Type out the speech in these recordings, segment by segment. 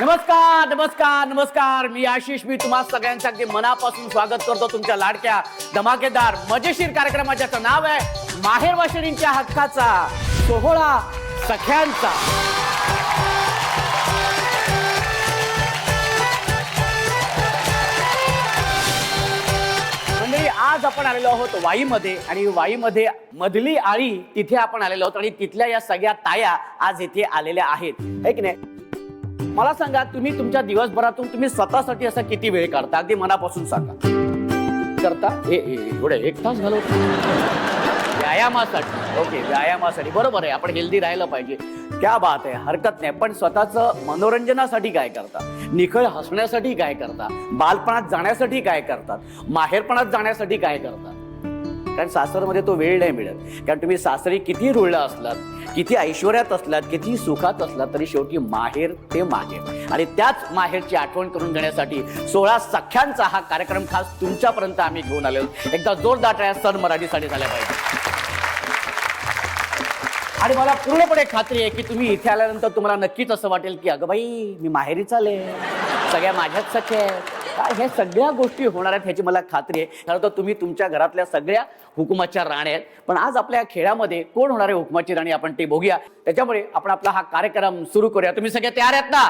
नमस्कार नमस्कार नमस्कार. मी आशिष. मी तुम्हा सगळ्यांचं अगदी मनापासून स्वागत करतो तुमच्या लाडक्या धमाकेदार मजेशीर कार्यक्रमाचं नाव आहे माहेर वाशिणींच्या हक्काचा सोहळा सख्यांचा. मंडळी, आज आपण आलेलो आहोत वाईमध्ये आणि वाईमध्ये मधली आळी तिथे आपण आलेलो आहोत आणि तिथल्या या सगळ्या ताया आज इथे आलेल्या आहेत, है की नाही? मला सांगा, तुम्ही तुमच्या दिवसभरातून तुम्ही स्वतःसाठी असा किती वेळ काढता? अगदी मनापासून सांगा. करता एवढं 1 तास घालवता व्यायामासाठी? ओके, व्यायामासाठी. बरोबर आहे, आपण हेल्दी राहायला पाहिजे. क्या बात आहे, हरकत नाही. पण स्वतःचं मनोरंजनासाठी काय करता? निखळ हसण्यासाठी काय करता? बालपणात जाण्यासाठी काय करतात? माहेरपणात जाण्यासाठी काय करतात? कारण सासरमध्ये तो वेळ नाही मिळत. कारण तुम्ही सासरी किती रुळला असलात, किती ऐश्वर्यात असलात, किती सुखात असलात, तरी शेवटी माहेर ते माहेर. आणि त्याच माहेरची आठवण करून देण्यासाठी 16 सख्यांचा हा कार्यक्रम खास तुमच्यापर्यंत आम्ही घेऊन आलो. एकदा जोरदार टाळ्या सन मराठीसाठी झाल्या पाहिजे. आणि मला पूर्णपणे खात्री आहे की तुम्ही इथे आल्यानंतर तुम्हाला नक्कीच असं वाटेल की अगं बाई, मी माहेरी चाले, सगळ्या माझ्याच सख्या आहेत. काय ह्या सगळ्या गोष्टी होणार आहेत ह्याची मला खात्री आहे. कारण तर तुम्ही तुमच्या घरातल्या सगळ्या हुकुमाच्या राण्या आहेत. पण आज आपल्या खेळामध्ये कोण होणार आहे हुकुमाची राणी, आपण ते बघूया. त्याच्यामुळे आपण आपला हा कार्यक्रम सुरू करूया. तुम्ही सगळे तयार आहेत ना?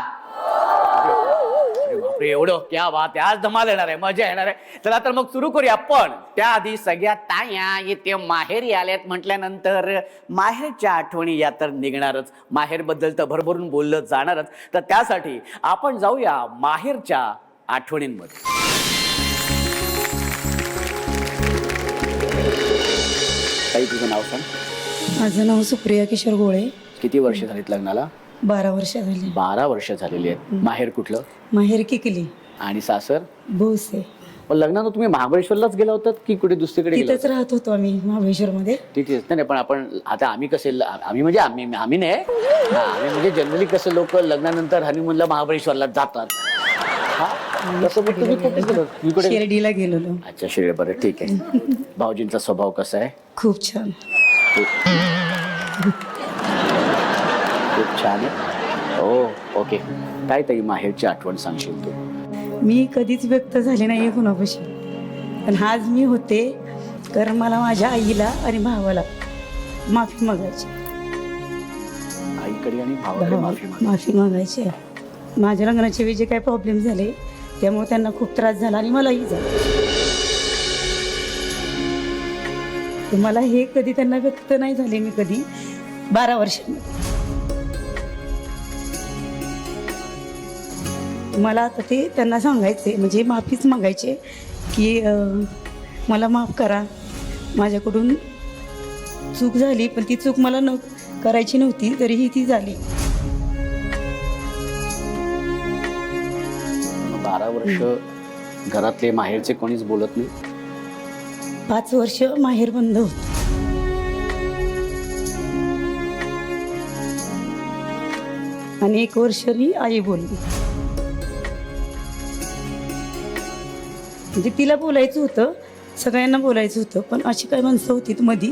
बापरे, एवढं क्या बात आहे. आज धमाल येणार आहे, मजा येणार आहे. चला तर मग सुरू करूया. पण त्याआधी सगळ्या ताया येते माहेरी आल्यात म्हटल्यानंतर माहेरच्या आठवणी या तर निघणारच. माहेरबद्दल तर भरभरून बोललं जाणारच. तर त्यासाठी आपण जाऊया माहेरच्या आठवणींमध्ये. काही तुझं नाव सांग. माझं नाव सुप्रिया किशोर गोळे. किती वर्ष झालीत लग्नाला? 12 वर्ष झाली. 12 वर्ष झालेली आहेत. माहेर कुठलं? माहेर किकली. आणि सासर? भोसे. लग्नाला तुम्ही महाबळेश्वरलाच गेला होतात की कुठे दुसरीकडे? तिथेच राहत होतो आम्ही महाबळेश्वर मध्ये. तिथेच नाही. पण आपण आता आम्ही कसे, आम्ही म्हणजे आम्ही नाही, आम्ही म्हणजे जनरली कसं लोक लग्नानंतर हनीमूनला महाबळेश्वरला जातात. शिर्डीला गेलेलो. अच्छा, शिर्डी. बरं, ठीक आहे. भाऊजींचा स्वभाव कसा आहे? खूप छान. खूप छान आहे. ओ ओके. काय ताई माहेरची आठवण सांगशील तू? मी कधीच व्यक्त झाले नाही कुणापाशी, पण आज मी होते कारण मला माझ्या आईला आणि भावाला माफी मागायची. आईकडे आणि भावाकडे माफी मागायची. माझ्या लग्नाच्या वेळी जे काही प्रॉब्लेम झाले त्यामुळे त्यांना खूप त्रास झाला आणि मलाही झाला. मला हे कधी त्यांना व्यक्त नाही झाले मी कधी 12 वर्षांमध्ये. मला आता ते त्यांना सांगायचे, म्हणजे माफीच मागायचे की मला माफ करा, माझ्याकडून चूक झाली, पण ती चूक मला करायची नव्हती, तरीही ती झाली. 12 वर्ष घरातले माहेरचे कोणीच बोलत नाही? 5 वर्ष माहेर बंद होत. आणि 1 वर्षांनी आई बोलली. म्हणजे तिला बोलायचं होतं, सगळ्यांना बोलायचं होतं, पण अशी काही माणसं होती मधी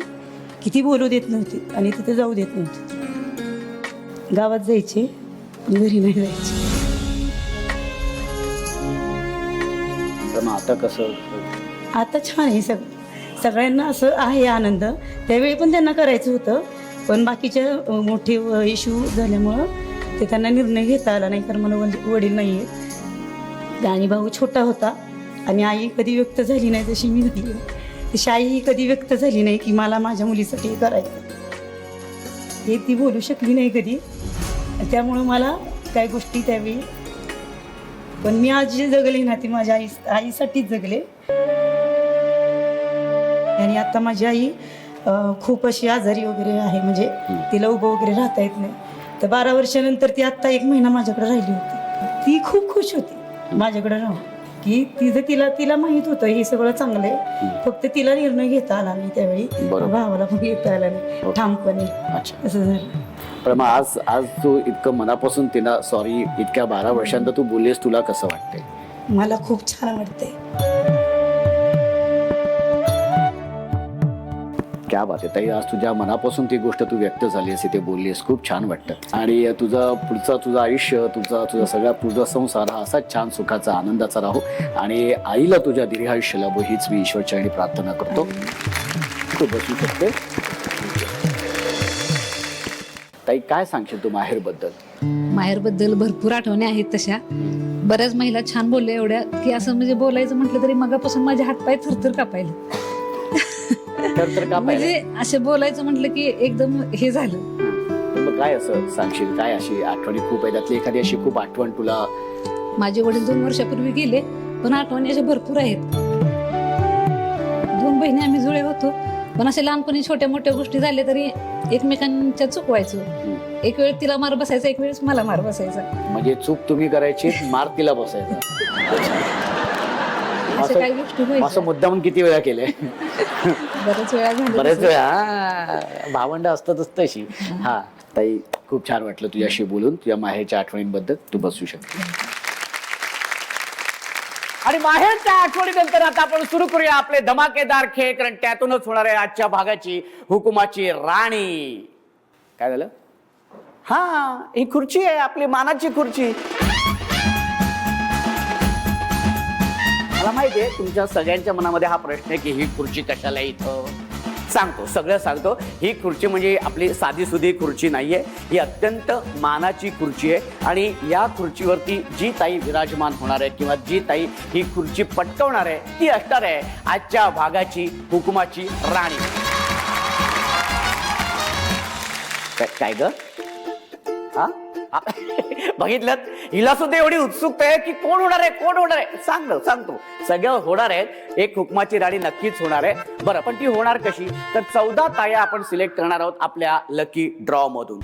की ती बोलू देत नव्हती आणि तिथे जाऊ देत नव्हती. गावात जायचे पण घरी नाही जायचे. आता कसं? आता छान आहे. सगळ्यांना असं आहे आनंद. त्यावेळी पण त्यांना करायचं होतं, पण बाकीच्या मोठे इश्यू झाल्यामुळं ते त्यांना निर्णय घेता आला नाही. कारण मला वडील नाही आहेत आणि भाऊ छोटा होता आणि आई कधी व्यक्त झाली नाही जशी मी झाली, तशी आई ही कधी व्यक्त झाली नाही की मला माझ्या मुलीसाठी हे करायचं. हे ती बोलू शकली नाही कधी. त्यामुळं मला काही गोष्टी त्यावेळी, पण मी आज जे जगले ना ती माझ्या आईसाठीच जगले. आणि आता माझी आई खूप अशी आजारी वगैरे आहे, म्हणजे तिला उभं वगैरे राहता येत नाही. तर 12 वर्षानंतर ती आत्ता 1 महिना माझ्याकडे राहिली होती. ती खूप खुश होती माझ्याकडे राहून, की तिला माहित होतं हे सगळं चांगलं आहे, फक्त तिला निर्णय घेता आला नाही त्यावेळी, भावाला पण घेता आला नाही ठामपणे. असं झालं. पण मग आज तू इतकं मनापासून तिला सॉरी इतक्या 12 वर्षांत तू बोललीस, तुला कसं वाटतंय? मला खूप छान वाटतंय. क्या बात आहे ताई, आज तुझ्या मनापासून ती गोष्ट तू व्यक्त झाली असे ते बोललीस, खूप छान वाटतं. आणि तुझं आयुष्य, तुझा सगळा तुझा संसार हा असाच छान सुखाचा आनंदाचा राहो आणि आईला तुझ्या दीर्घायुष्य लाभो हीच मी ईश्वरचरणी प्रार्थना करतो. तू बसू शकते. ताई काय सांगशील तू माहेरबद्दल? माहेरबद्दल भरपूर आठवणी आहेत तशा. बऱ्याच महिला छान बोलल्या एवढ्या की असं म्हणजे बोलायचं म्हटलं तरी मगापासून माझे हातपाय थरथर कापायला. म्हणजे असे बोलायचं म्हटलं की एकदम हे झालं. मग काय असं सांगशील, काय अशी आठवणी खूप आहे त्यातली एखादी अशी खूप आठवण तुला? माझे वडील 2 वर्षापूर्वी गेले, पण आठवणी अशा भरपूर आहेत. 2 बहिणी आम्ही जुळे होतो, पण असे लहानपणी छोट्या मोठ्या गोष्टी झाल्या तरी एकमेकांच्या चुकवायचो. एक वेळ तिला मार बसायचा, एक वेळेस मला मार बसायचा. म्हणजे चूक तुम्ही करायची, मार तिला बसायचा. काही गोष्टी व्हायच्या. असं मुद्दामून किती वेळा केलंय? बऱ्याच वेळा झालं. बरेच वेळा. भावंड असतातच तशी. हा ताई, खूप छान वाटलं तुझ्याशी बोलून, तुझ्या माहेरच्या आठवणींबद्दल. तू बसू शकते. आणि माहेरच्या आठवणीनंतर आता आपण सुरू करूया आपले धमाकेदार खेळ, कारण त्यातूनच होणार आहे आजच्या भागाची हुकुमाची राणी. काय झालं? हा, ही खुर्ची आहे आपली मानाची खुर्ची. मला माहिती आहे तुमच्या सगळ्यांच्या मनामध्ये हा प्रश्न आहे की ही खुर्ची कशाला इथं. सगळं सांगतो. ही खुर्ची म्हणजे आपली साधी सुधी खुर्ची नाहीये, ही अत्यंत मानाची खुर्ची आहे. आणि या खुर्चीवरती जी ताई विराजमान होणार आहे किंवा जी ताई ही खुर्ची पटकवणार आहे ती असणार आहे आजच्या भागाची हुकुमाची राणी. काय ग? हा, बघितलं, हिला सुद्धा एवढी उत्सुकता आहे की कोण होणार आहे. सांगतो सगळं होणार आहे. एक हुकमाची राणी नक्कीच होणार आहे. बरं, पण ती होणार कशी? तर 14 ताया आपण सिलेक्ट करणार आहोत आपल्या लकी ड्रॉ मधून.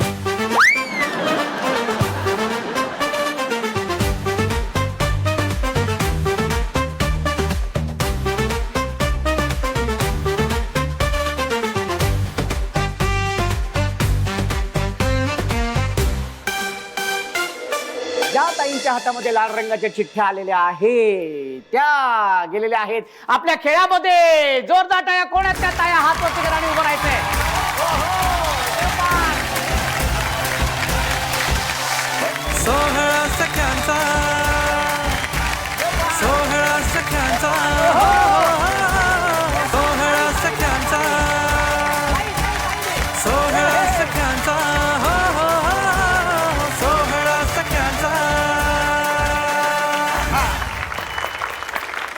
ज्या ताईंच्या हातामध्ये लाल रंगाच्या चिठ्ठ्या आलेल्या आहेत त्या गेलेल्या आहेत आपल्या खेळामध्ये. जोरदार टाळ्या. कोण आहेत त्या ताया? हात वरती करा आणि उभं राहायचंय. सोहळा सख्यांचा, सोहळा सख्यांचा, सोहळा सख्यांचा, सोहळा सख्यांचा, सोहळा सख्यांचा.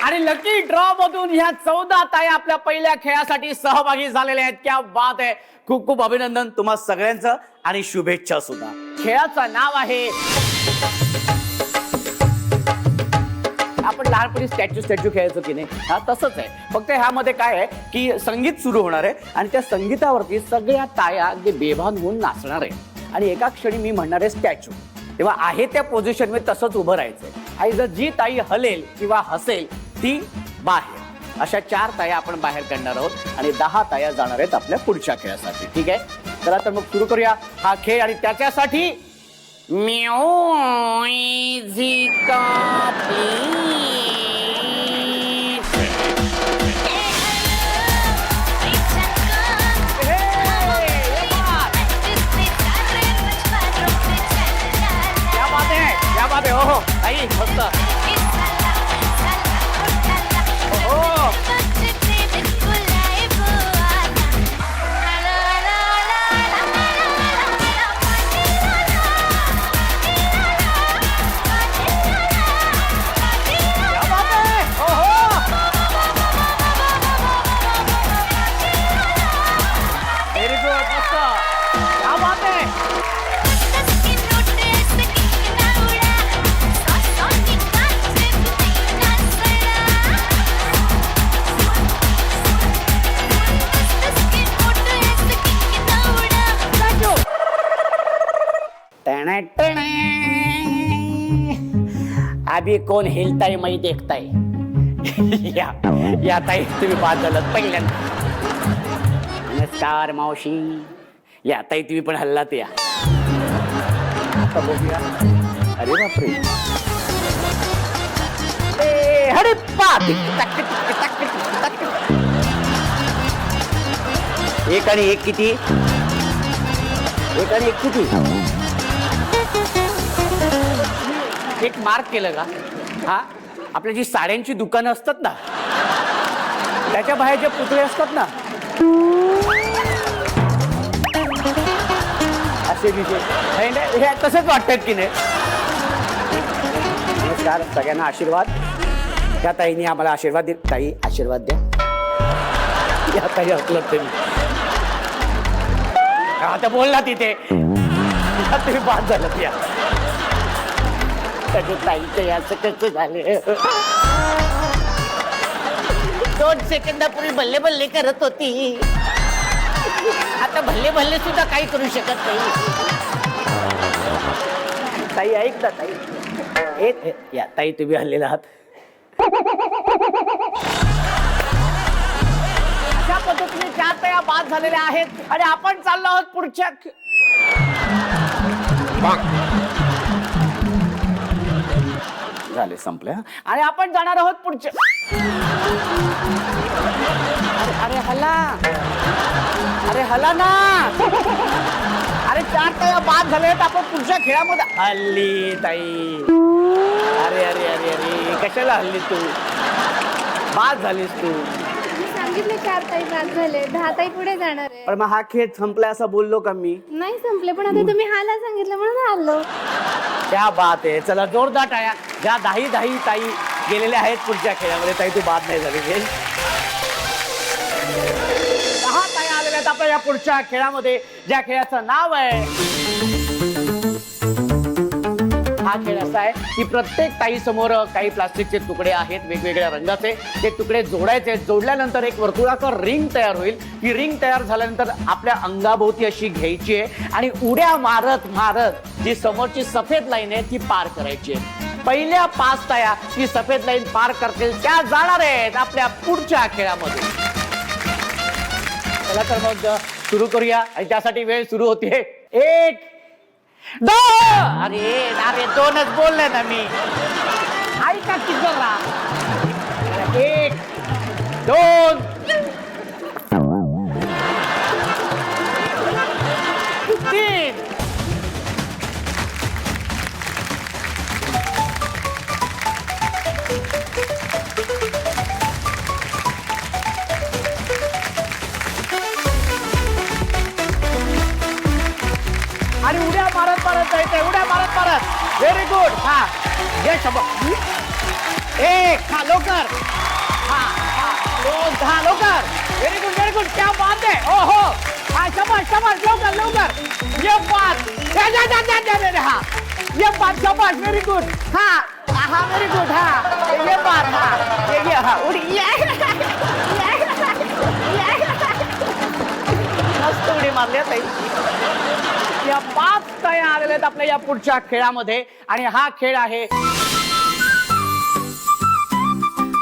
आणि लकी ड्रॉ मधून ह्या 14 ताया आपल्या पहिल्या खेळासाठी सहभागी झालेल्या आहेत. क्या बात आहे. खूप खूप अभिनंदन तुम्हा सगळ्यांचं आणि शुभेच्छा सुद्धा. खेळाचं नाव आहे, आपण लहानपणी स्टॅच्यू खेळायचो की नाही, हा तसंच आहे. फक्त ह्यामध्ये काय आहे की संगीत सुरू होणार आहे आणि त्या संगीतावरती सगळ्या ताया अगदी बेभान होऊन नाचणार आहे. आणि एका क्षणी मी म्हणणार आहे स्टॅच्यू, तेव्हा आहे त्या पोझिशन मध्ये तसंच उभं राहायचंय. आणि जर जी ताई हलेल किंवा हसेल ती बाहेर. अशा 4 ताया आपण बाहेर काढणार आहोत आणि 10 ताया जाणार आहेत आपल्या पुढच्या खेळासाठी. ठीक आहे, चला तर मग सुरू करूया हा खेळ. आणि त्याच्यासाठी क्या बात आहे. हो ताई, मस्त. अभी कौन हिलताय मैं देखताय. या ताई तुम्ही बाद झालात पहिल्यांदा. नमस्कार मावशी. या ताई तुम्ही पण हल्लात या. आता बघूया. अरे बापरे. हडप्पा. एक आणि एक किती? एक आणि एक किती? एक मार्क केलं का? हा, आपल्या जी साड्यांची दुकानं असतात ना, त्याच्या बाहेर जे पुतळे असतात ना, असे विषय हे तसंच वाटतात की नाही? नमस्कार सगळ्यांना, आशीर्वाद. त्या ताईने आम्हाला आशीर्वाद दिला. ताई आशीर्वाद द्या. या ताई असलं तुम्ही आता बोलला तिथे तुम्ही बाद झालं या ताईचं याचं कसं झालं. 2 सेकंदापूर्वी भल्ले भल्ले करत होती, आता भल्ले भल्ले सुद्धा काही करू शकत नाही. ताई ऐक ना ताई. या ताई तुम्ही हल्लेला आहात. अशा पद्धतीने 4 तया बाद झालेल्या आहेत आणि आपण चाललो आहोत पुढच्या. झाले संपले आणि आपण जाणार आहोत पुढच्या. अरे हला, अरे हला ना. अरे 4 तया बाद झाले आहेत, आपण पुढच्या खेळामध्ये हल्ली ताई. अरे अरे अरे अरे कशाला हल्ली तू? बाद झालीस तू. सांगितले 4 ताई बाद झाले, 10 ताई पुढे जाणार आहे. पण मग हा खेळ संपला असं बोललो का मी? नाही संपले, पण आता तुम्ही हाला सांगितलं म्हणून आलो. क्या बात आहे. चला जोरदार टाळ्या. ज्या 10 ताई गेलेल्या आहेत पुढच्या खेळामध्ये. ताई तू बाद नाही झाली. 10 ताई आलेल्या आहेत आपल्या या पुढच्या खेळामध्ये, ज्या खेळाचं नाव आहे. हा खेळ असा आहे की प्रत्येक ताई समोर काही प्लास्टिकचे तुकडे आहेत वेगवेगळ्या रंगाचे. ते तुकडे जोडायचे. जोडल्यानंतर एक वर्तुळाकार रिंग तयार होईल. ही रिंग तयार झाल्यानंतर आपल्या अंगाभोवती अशी घ्यायची आहे आणि उड्या मारत मारत जी समोरची सफेद लाईन आहे ती पार करायची आहे. पहिल्या 5 ताया ती सफेद लाईन पार करतील त्या जाणार आहेत आपल्या पुढच्या खेळामध्ये. चला तर मग सुरू करूया आणि त्यासाठी वेळ सुरू होते. 1 2. अरे 2च बोलले ना मी. ऐका की जरा. 1 2 3. आणि उड्या मारत मारत जायचंय. उड्या मारत मारत. Very good. हा ये शब्द. 1. हा लवकर. हा हा 2. हा लवकर. Very good very good. क्या बात है. ओ हो. हा शाबाश शाबाश. लवकर लवकर. ये बात. हा ये बात. शाबाश. Very good. हा हा व्हेरी गुड. हा ये बात. हा ये हा उडी. मस्त उडी मारली ताई. या 5 ताया आलेल्या आहेत आपल्या या पुढच्या खेळामध्ये आणि हा खेळ आहे.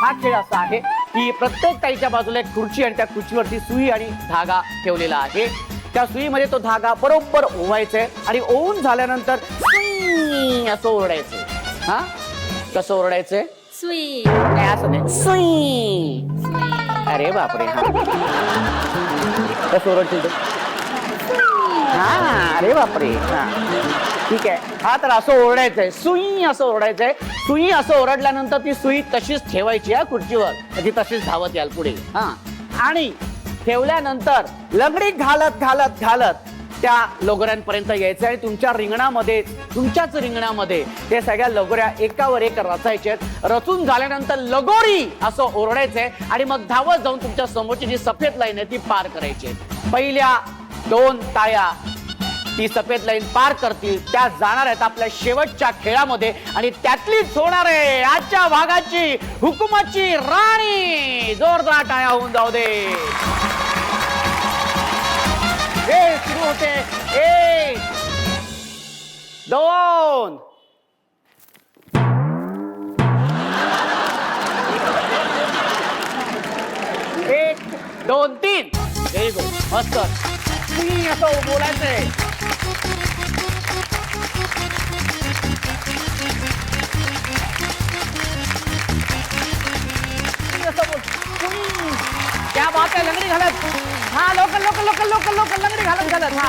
हा खेळ असा आहे की प्रत्येक ताईच्या बाजूला एक खुर्ची आणि त्या खुर्चीवरती सुई आणि धागा ठेवलेला आहे. त्या सुईमध्ये तो धागा बरोबर ओवायचा आणि ओवून झाल्यानंतर सुई असं ओरडायचं. हा कसं ओरडायचंय? सुई. नाही असं नाही. सुई. अरे बापरे. हा कसं ओरडतील? हा अरे बापरे. हा ठीक आहे. हा तर असं ओरडायचंय. सुई असं ओरडायचंय. सुई असं ओरडल्यानंतर ती सुई तशीच ठेवायची या खुर्चीवर. ती तशीच धावत याल पुढे. हा आणि ठेवल्यानंतर लंगडी घालत घालत घालत त्या लगोऱ्यांपर्यंत यायचं आणि तुमच्या रिंगणामध्ये तुमच्याच रिंगणामध्ये ते सगळ्या लगोऱ्या एकावर एक रचायच्या. रचून झाल्यानंतर लगोरी असं ओरडायचंय आणि मग धावत जाऊन तुमच्या समोरची जी सफेद लाईन आहे ती पार करायची. पहिल्या 2 ताया ती सफेद लाईन पार करतील त्या जाणार आहेत आपल्या शेवटच्या खेळामध्ये आणि त्यातलीच होणार आहे आजच्या भागाची हुकुमाची राणी. जोरदार टाळ्या होऊन जाऊ दे. हे सुरू होते. 1 2 1 2 3. Very good. मस्त. तुम्ही असं बोलायचंय. क्या बात है. लंगडी घालत हा लवकर लवकर लवकर लवकर लवकर लंगडी घालत घालत हा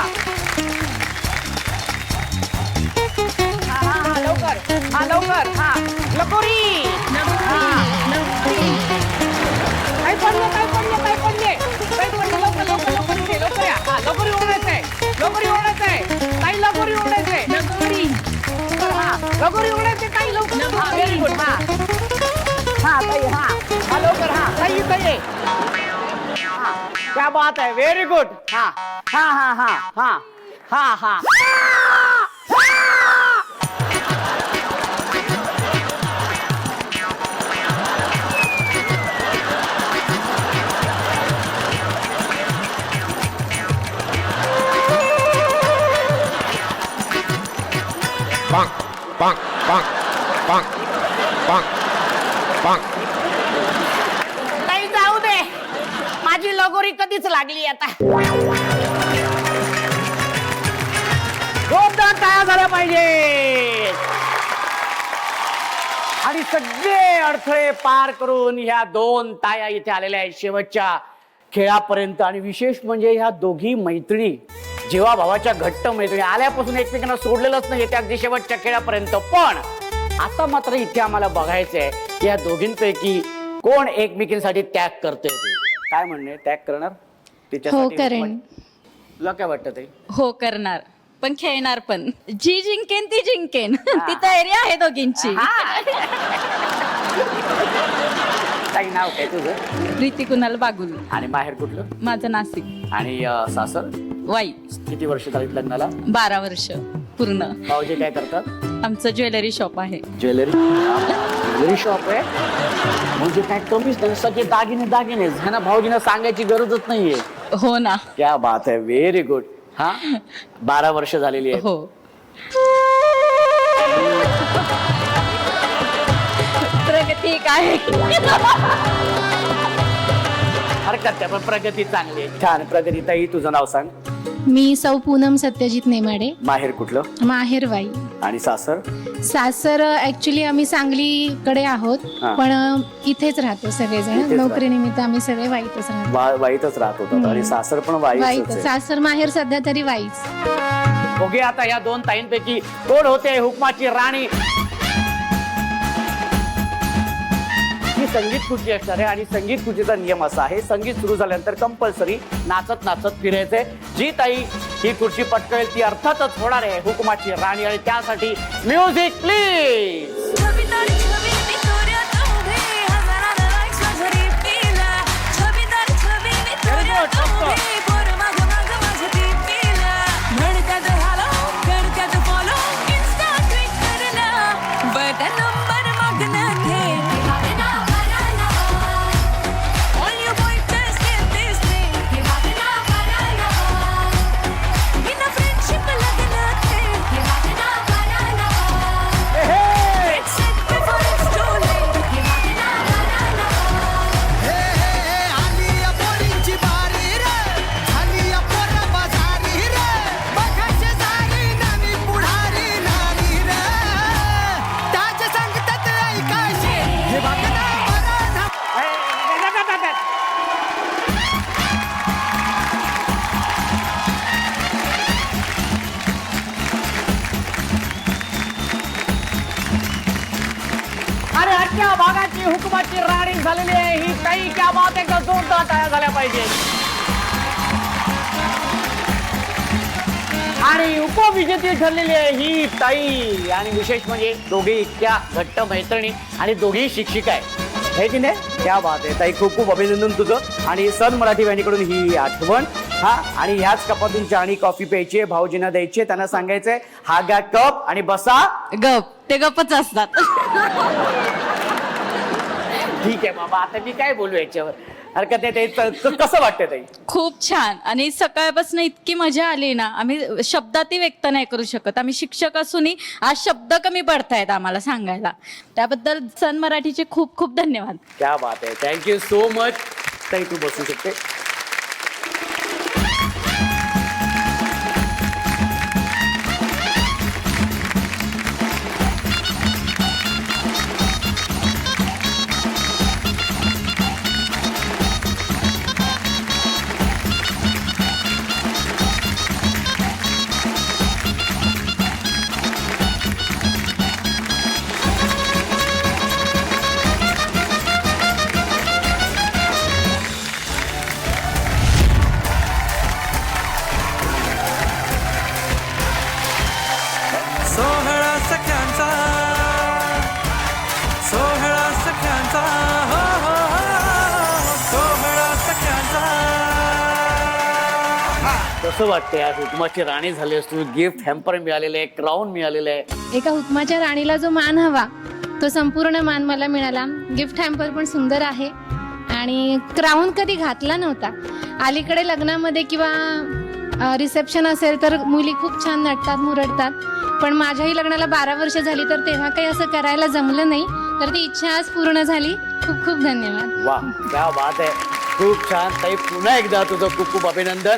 हा हा हा लवकर हा लवकर हा लगोरी काय पडलं काय पडलं काय पडले काय पडलं लवकर लवकर लवकर इथे, लवकर या हा लगोरी ओढायचंय लगोरी ओढायचंय ताई लगोरी ओढायचंय लगोरी हा लगोरी ओढायचंय ताई लवकर हा व्हेरी गुड हा हा ताई हा हा लवकर हा ताई इथे ये हा क्या बात है वेरी गुड हा हा हा हा हा हा हा Bonk, bonk, bonk, bonk, bonk, bonk. ताई जाऊ दे माझी लगोरी कधीच लागली आता जोरदार टाळ्या झाल्या पाहिजे आणि सगळे अडथळे पार करून ह्या दोन ताया इथे आलेल्या आहेत शेवटच्या खेळापर्यंत आणि विशेष म्हणजे ह्या दोघी मैत्रिणी जेव्हा भावाच्या घट्ट मैत्रिणी आल्यापासून एकमेकांना सोडलेलंच नाही ते अगदी शेवटच्या खेळापर्यंत पण आता मात्र इथे आम्हाला बघायचंय की या दोघींपैकी कोण एकमेकींसाठी त्याग करते काय म्हणणे त्याग करणार हो करेन. तुला काय वाटतं ते हो करणार पण खेळणार पण जी जिंकेन ती जिंकेन ती तयारी आहे दोघींची. काही नाव काय तुझं प्रीती कुणाल बागुल. आणि माहेर कुठलं माझं नाशिक. आणि सासर वाई. किती वर्ष झालीत लग्नाला 12 वर्ष पूर्ण. भाऊजी काय करतात आमचं ज्वेलरी शॉप आहे. ज्वेलरी शॉप आहे म्हणजे काय कमीच नाही सगळे दागिने दागिने ह्यांना भाऊजींना सांगायची गरजच नाहीये. हो ना. क्या बात आहे व्हेरी गुड हा 12 वर्ष झालेली आहे. हो प्रगती काय हरकत नाही पण प्रगती चांगली आहे छान प्रगती ताई तुझं नाव सांग. मी सौ पूनम सत्यजित नेमाडे. माहेर कुठलं माहेर वाई. आणि सासर सासर ऍक्च्युली आम्ही सांगलीकडे आहोत हा. पण इथेच राहतो सगळेजण. इथेच नोकरीनिमित्त आम्ही सगळे वाईतच राहतो. वाईतच राहत होतात आणि सासर पण वाईच वाईत सासर माहेर सध्या तरी वाईच. बघूया आता या दोन ताईंपैकी कोण होते हुकमाची राणी. ही संगीत खुर्ची असणार आहे आणि संगीत खुर्चीचा नियम असा आहे संगीत सुरू झाल्यानंतर कंपल्सरी नाचत नाचत फिरायचे. जी ताई ही खुर्ची पटकवेल ती अर्थातच होणार आहे हुकमाची राणी आणि त्यासाठी म्युझिक प्लीज. अरे आजच्या भागाची हुकमाची राणी झालेली आहे ही ताई. क्या बात एकदा जोरदार टाळ्या झाल्या पाहिजे. आणि उपविजेती ठरलेली आहे ही ताई आणि विशेष म्हणजे दोघे इतक्या घट्ट मैत्रिणी आणि दोघेही शिक्षिका आहे हे की नाही. क्या बात आहे ताई खूप खूप अभिनंदन तुझं आणि सन मराठी वाहिनीकडून ही आठवण हा आणि ह्याच कपातून चहा आणि कॉफी प्यायची भाऊजींना द्यायची त्यांना सांगायचंय हा घ्या कप आणि बसा गप. ते गपच असतात. ठीक आहे बाबा आता मी काय बोलू याच्यावर हरकत आहे ते कसं वाटतं ताई. खूप छान आणि सकाळपासून इतकी मजा आली ना आम्ही शब्दातही व्यक्त नाही करू शकत. आम्ही शिक्षक असूनही आज शब्द कमी पडतायत आम्हाला सांगायला. त्याबद्दल सन मराठीचे खूप खूप धन्यवाद. क्या बात आहे थँक्यू सो मच ताई तू बसू शकते. कसं वाटतंय आज हुकमाची राणी झाली असतो, गिफ्ट हॅम्पर मिळालेलं आहे, क्राऊन मिळालेलं आहे. एका हुकमाच्या राणीला जो मान हवा तो संपूर्ण मान मला मिळाला. गिफ्ट हॅम्पर पण सुंदर आहे आणि क्राऊन कधी घातला नव्हता. अलीकडे लग्नामध्ये किंवा रिसेप्शन असेल तर मुली खूप छान नटतात, मुरडतात, पण माझ्याही लग्नाला 12 वर्ष झाली तर तेव्हा काही असं करायला जमलं नाही, तर ती इच्छा आज पूर्ण झाली. खूप खूप धन्यवाद. वा, क्या बात आहे, खूप छान ताई. पुन्हा एकदा तुझं खूप खूप अभिनंदन.